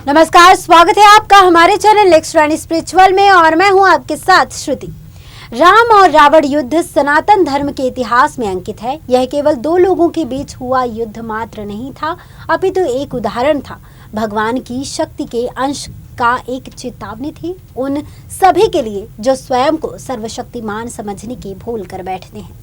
नमस्कार, स्वागत है आपका हमारे चैनल नेक्स्ट रानी स्पिरिचुअल में और मैं हूं आपके साथ श्रुति। राम और रावण युद्ध सनातन धर्म के इतिहास में अंकित है। यह केवल दो लोगों के बीच हुआ युद्ध मात्र नहीं था, अपितु एक उदाहरण था। भगवान की शक्ति के अंश का एक चेतावनी थी उन सभी के लिए जो स्वयं को सर्वशक्तिमान समझने की भूल कर बैठते हैं।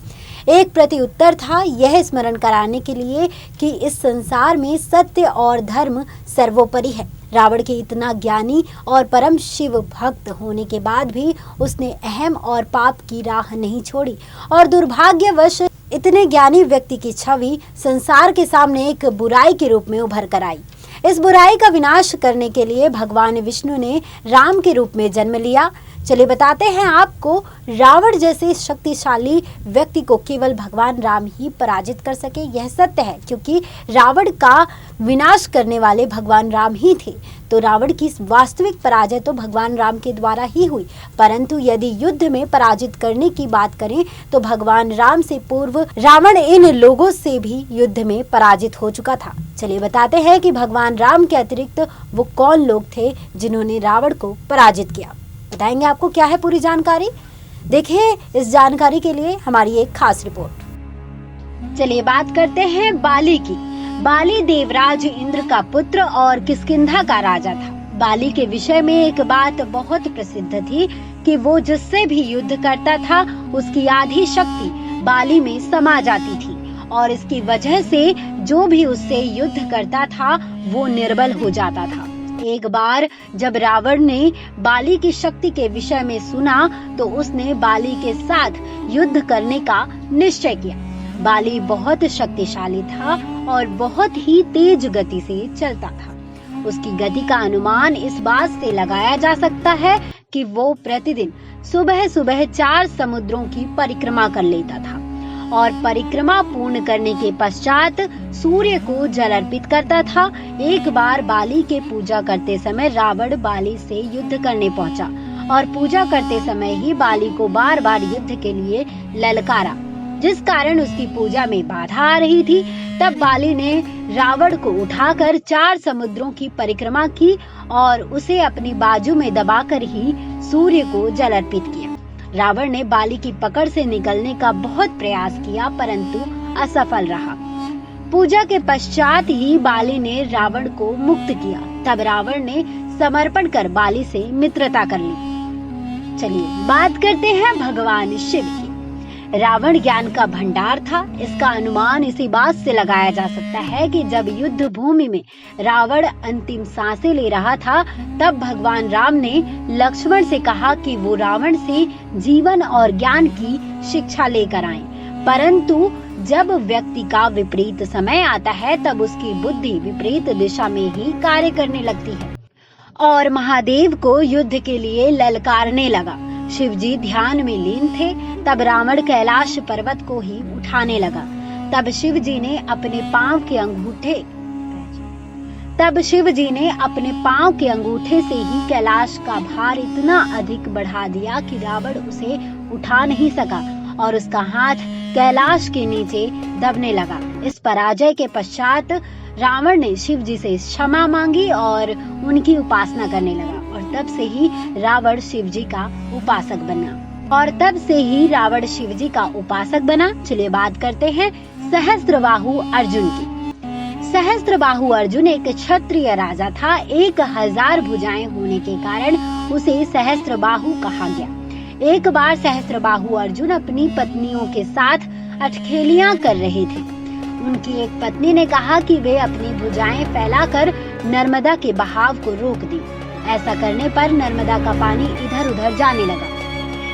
एक प्रति उत्तर था यह स्मरण कराने के लिए कि इस संसार में सत्य और धर्म सर्वोपरि है। रावण के इतना ज्ञानी और परम शिव भक्त होने के बाद भी उसने अहम और पाप की राह नहीं छोड़ी और दुर्भाग्यवश इतने ज्ञानी व्यक्ति की छवि संसार के सामने एक बुराई के रूप में उभर कर आई। इस बुराई का विनाश करने के लिए भगवान विष्णु ने राम के रूप में जन्म लिया। चलिए बताते हैं आपको, रावण जैसे शक्तिशाली व्यक्ति को केवल भगवान राम ही पराजित कर सके। यह सत्य है क्योंकि रावण का विनाश करने वाले भगवान राम ही थे। तो रावण की वास्तविक पराजय तो भगवान राम के द्वारा ही हुई, परंतु यदि युद्ध में पराजित करने की बात करें तो भगवान राम से पूर्व रावण इन लोगों से भी युद्ध में पराजित हो चुका था। चलिए बताते हैं कि भगवान राम के अतिरिक्त वो कौन लोग थे जिन्होंने रावण को पराजित किया। बताएंगे आपको क्या है पूरी जानकारी। देखिए इस जानकारी के लिए हमारी एक खास रिपोर्ट। चलिए बात करते हैं बाली की। बाली देवराज इंद्र का पुत्र और किष्किंधा का राजा था। बाली के विषय में एक बात बहुत प्रसिद्ध थी कि वो जिससे भी युद्ध करता था उसकी आधी शक्ति बाली में समा जाती थी और इसकी वजह से जो भी उससे युद्ध करता था वो निर्बल हो जाता था। एक बार जब रावण ने बाली की शक्ति के विषय में सुना तो उसने बाली के साथ युद्ध करने का निश्चय किया। बाली बहुत शक्तिशाली था और बहुत ही तेज गति से चलता था। उसकी गति का अनुमान इस बात से लगाया जा सकता है कि वो प्रतिदिन सुबह सुबह 4 समुद्रों की परिक्रमा कर लेता था और परिक्रमा पूर्ण करने के पश्चात सूर्य को जल अर्पित करता था। एक बार बाली के पूजा करते समय रावण बाली से युद्ध करने पहुंचा और पूजा करते समय ही बाली को बार बार युद्ध के लिए ललकारा, जिस कारण उसकी पूजा में बाधा आ रही थी। तब बाली ने रावण को उठाकर 4 समुद्रों की परिक्रमा की और उसे अपनी बाजू में दबाकर ही सूर्य को जल अर्पित किया। रावण ने बाली की पकड़ से निकलने का बहुत प्रयास किया परंतु असफल रहा। पूजा के पश्चात ही बाली ने रावण को मुक्त किया। तब रावण ने समर्पण कर बाली से मित्रता कर ली। चलिए बात करते हैं भगवान शिव की। रावण ज्ञान का भंडार था। इसका अनुमान इसी बात से लगाया जा सकता है कि जब युद्ध भूमि में रावण अंतिम सांसें ले रहा था तब भगवान राम ने लक्ष्मण से कहा कि वो रावण से जीवन और ज्ञान की शिक्षा लेकर आए। परंतु जब व्यक्ति का विपरीत समय आता है तब उसकी बुद्धि विपरीत दिशा में ही कार्य करने लगती है और महादेव को युद्ध के लिए ललकारने लगा। शिवजी ध्यान में लीन थे। तब रावण कैलाश पर्वत को ही उठाने लगा। तब शिवजी ने अपने पांव के अंगूठे से ही कैलाश का भार इतना अधिक बढ़ा दिया कि रावण उसे उठा नहीं सका और उसका हाथ कैलाश के नीचे दबने लगा। इस पराजय के पश्चात रावण ने शिवजी से क्षमा मांगी और उनकी उपासना करने लगा और तब से ही रावण शिवजी का उपासक बना। चलिए बात करते हैं सहस्त्रबाहु अर्जुन की। सहस्त्रबाहु अर्जुन एक क्षत्रिय राजा था। 1000 भुजाएं होने के कारण उसे सहस्त्रबाहु कहा गया। एक बार सहस्त्रबाहु अर्जुन अपनी पत्नियों के साथ अठखेलियां कर रहे थे। उनकी एक पत्नी ने कहा कि वे अपनी भुजाएं फैलाकर नर्मदा के बहाव को रोक दें। ऐसा करने पर नर्मदा का पानी इधर उधर जाने लगा।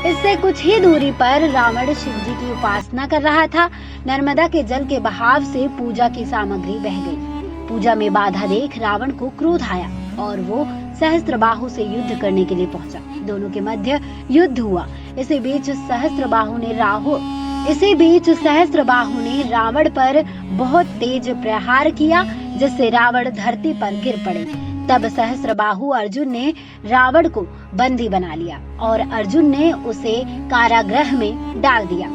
इससे कुछ ही दूरी पर रावण शिवजी की उपासना कर रहा था। नर्मदा के जल के बहाव से पूजा की सामग्री बह गई। पूजा में बाधा देख रावण को क्रोध आया और वो सहस्त्रबाहु से युद्ध करने के लिए पहुंचा। दोनों के मध्य युद्ध हुआ। इसी बीच सहस्त्रबाहु ने रावण पर बहुत तेज प्रहार किया जिससे रावण धरती पर गिर पड़े। तब सहस्त्रबाहु अर्जुन ने रावण को बंदी बना लिया और अर्जुन ने उसे कारागृह में डाल दिया।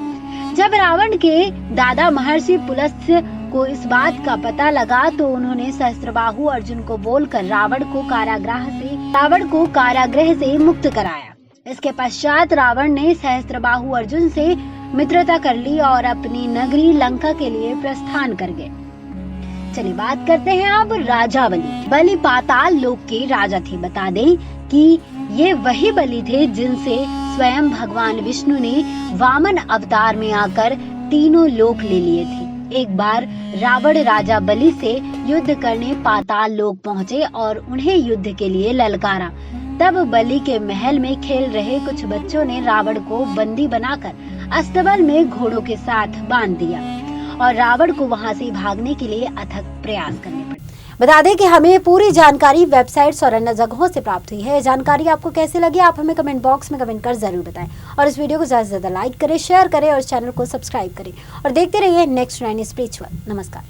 जब रावण के दादा महर्षि पुलस्त्य को इस बात का पता लगा तो उन्होंने सहस्त्रबाहु अर्जुन को बोलकर रावण को कारागृह से मुक्त कराया। इसके पश्चात रावण ने सहस्त्रबाहु अर्जुन से मित्रता कर ली और अपनी नगरी लंका के लिए प्रस्थान कर गए। चलिए बात करते हैं अब राजा बलि। बलि पाताल लोक के राजा थे। बता दें कि ये वही बलि थे जिनसे स्वयं भगवान विष्णु ने वामन अवतार में आकर तीनों लोक ले लिए थे। एक बार रावण राजा बलि से युद्ध करने पाताल लोक पहुँचे और उन्हें युद्ध के लिए ललकारा। तब बलि के महल में खेल रहे कुछ बच्चों ने रावण को बंदी बनाकर अस्तबल में घोड़ों के साथ बांध दिया और रावण को वहां से भागने के लिए अथक प्रयास करने पड़े। बता दें कि हमें पूरी जानकारी वेबसाइट्स और अन्य जगहों से प्राप्त हुई है। जानकारी आपको कैसी लगी आप हमें कमेंट बॉक्स में कमेंट कर जरूर बताएं और इस वीडियो को ज्यादा से ज्यादा लाइक करें, शेयर करें और चैनल को सब्सक्राइब करें और देखते रहिए नेक्स्ट 9 स्पिरिचुअल। नमस्कार।